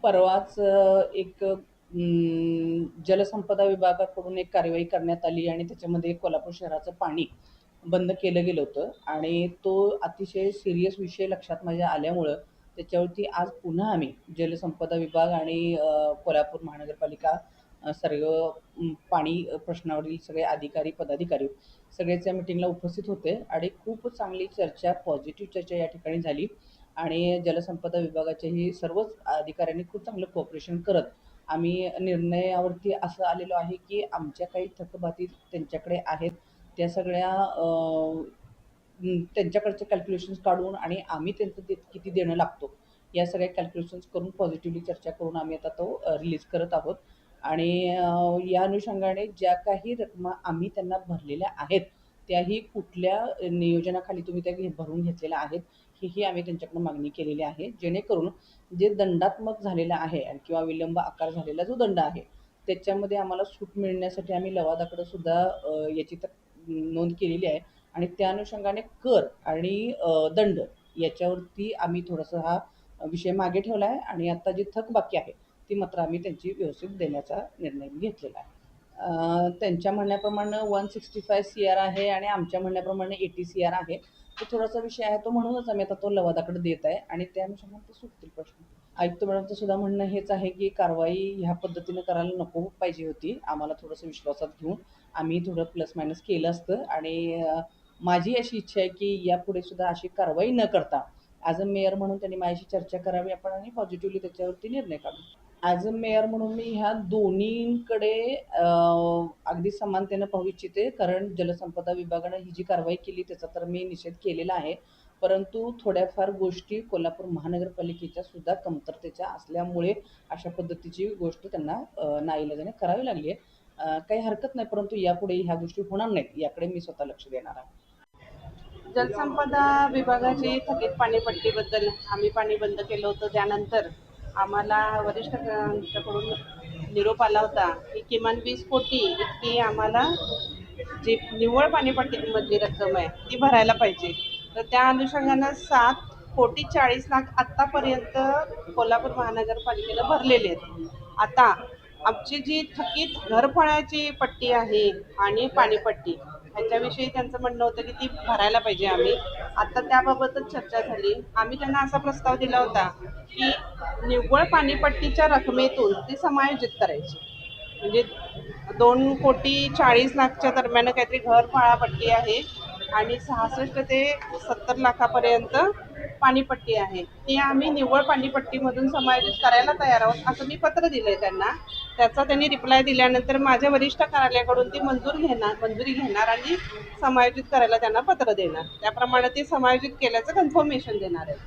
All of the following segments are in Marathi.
परवाच एक जलसंपदा विभागाकडून एक कार्यवाही करण्यात आली आणि त्याच्यामध्ये कोल्हापूर शहराचं पाणी बंद केलं गेलं होतं आणि तो अतिशय सीरियस विषय लक्षात माझ्या आल्यामुळं त्याच्यावरती आज पुन्हा आम्ही जलसंपदा विभाग आणि कोल्हापूर महानगरपालिका सर्व पाणी प्रश्नावरील सगळे अधिकारी पदाधिकारी सगळेच या मीटिंगला उपस्थित होते आणि खूप चांगली चर्चा, पॉझिटिव्ह चर्चा या ठिकाणी झाली आणि जलसंपदा विभागाच्याही सर्वच अधिकाऱ्यांनी खूप चांगलं कोऑपरेशन करत आम्ही निर्णयावरती असं आलेलो आहे की आमच्या काही थकबाकी त्यांच्याकडे आहेत त्या सगळ्या त्यांच्याकडचे कॅल्क्युलेशन्स काढून आणि आम्ही त्यांचं किती देणं लागतो या सगळ्या कॅल्क्युलेशन्स करून पॉझिटिव्हली चर्चा करून आम्ही आता तो रिलीज करत आहोत आणि या अनुषंगाने ज्या काही रकमा आम्ही त्यांना भरलेल्या आहेत त्याही कुठल्या नियोजनाखाली तुम्ही त्या भरून घेतलेल्या आहेत ही आम्ही त्यांच्याकडून मागणी केलेली आहे जेणेकरून जे दंडात्मक झालेला आहे किंवा विलंब आकार झालेला जो दंड आहे त्याच्यामध्ये आम्हाला सूट मिळण्यासाठी आम्ही लवादाकडे सुद्धा याची नोंद केलेली आहे आणि त्या अनुषंगाने कर आणि दंड याच्यावरती आम्ही थोडासा हा विषय मागे ठेवला आहे आणि आता जी थकबाकी आहे ती मात्र आम्ही त्यांची व्यवस्थित देण्याचा निर्णय घेतलेला आहे. त्यांच्या म्हणण्याप्रमाणे 165 CR आहे आणि आमच्या म्हणण्याप्रमाणे 80 CR आहे. तो थोडासा विषय आहे तो म्हणूनच आम्ही आता तो लवादाकडे देत आहे आणि त्या अनुषंगाने ते सुटतील प्रश्न. आयुक्त मॅडमचं सुद्धा म्हणणं हेच आहे की कारवाई ह्या पद्धतीनं करायला नको पाहिजे होती. आम्हाला थोडंसं विश्वासात घेऊन आम्ही थोडं प्लस मायनस केलं असतं आणि माझी अशी इच्छा आहे की यापुढे सुद्धा अशी कारवाई न करता ॲज अ मेयर म्हणून त्यांनी माझ्याशी चर्चा करावी आपण आणि पॉझिटिव्हली त्याच्यावरती निर्णय काढू. ॲज अ मेयर म्हणून मी ह्या दोन्हीकडे अगदी समानतेनं पाहू इच्छिते कारण जलसंपदा विभागानं ही जी कारवाई केली त्याचा तर मी निषेध केलेला आहे परंतु थोड्याफार गोष्टी कोल्हापूर महानगरपालिकेच्या सुद्धा कमतरतेच्या असल्यामुळे अशा पद्धतीची गोष्ट त्यांना नाईलाजाने करावी लागली आहे. काही हरकत नाही परंतु यापुढे ह्या गोष्टी होणार नाहीत याकडे मी स्वतः लक्ष देणार आहे. जलसंपदा विभागाची थकीत पाणीपट्टीबद्दल आम्ही पाणी बंद केलं होतं त्यानंतर आम्हाला वरिष्ठांच्याकडून निरोप आला होता की किमान 20 कोटी इतकी आम्हाला जी निव्वळ पाणीपट्टीमधली रक्कम आहे ती भरायला पाहिजे. तर त्या अनुषंगानं 7,40,00,000 आत्तापर्यंत कोल्हापूर महानगरपालिकेनं भरलेले आहेत. आता आमची जी थकीत घरफळाची पट्टी आहे आणि पाणीपट्टी ह्याच्याविषयी त्यांचं म्हणणं होतं की ती भरायला पाहिजे आम्ही. आता त्याबाबतच चर्चा झाली. आम्ही त्यांना असा प्रस्ताव दिला होता की निव्वळ पाणीपट्टीच्या रकमेतून ती समायोजित करायची. म्हणजे 2,40,00,000 दरम्यान काहीतरी घरफळापट्टी आहे आणि 66 ते 70 लाखापर्यंत पाणीपट्टी आहे. ती आम्ही निव्वळ पाणीपट्टीमधून समायोजित करायला तयार आहोत असं मी पत्र दिलंय त्यांना. त्याचा त्यांनी रिप्लाय दिल्यानंतर माझ्या वरिष्ठ कार्यालयाकडून ती मंजुरी घेणार आणि समायोजित करायला त्यांना पत्र देणार. त्याप्रमाणे ती समायोजित केल्याचं कन्फर्मेशन देणार आहे.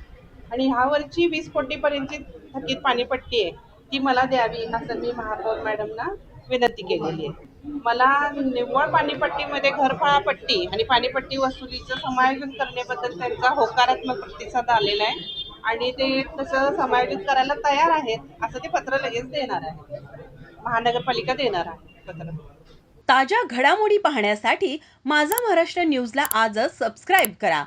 आणि ह्यावरची 20 कोटीपर्यंतची थकीत पाणीपट्टी आहे ती मला द्यावी असं मी महापौर मॅडमना विनंती केलेली आहे. मला निव्वळ पाणीपट्टीमध्ये घरफळापट्टी आणि पाणीपट्टी वसुलीचं समायोजन करण्याबद्दल त्यांचा होकारात्मक प्रतिसाद आलेला आहे आणि ते तसं समायोजित करायला तयार आहेत असं ते पत्र लगेच देणार आहे. महानगरपालिका देणार आहे पत्र. ताज्या घडामोडी पाहण्यासाठी माझा महाराष्ट्र न्यूजला आजच सबस्क्राईब करा.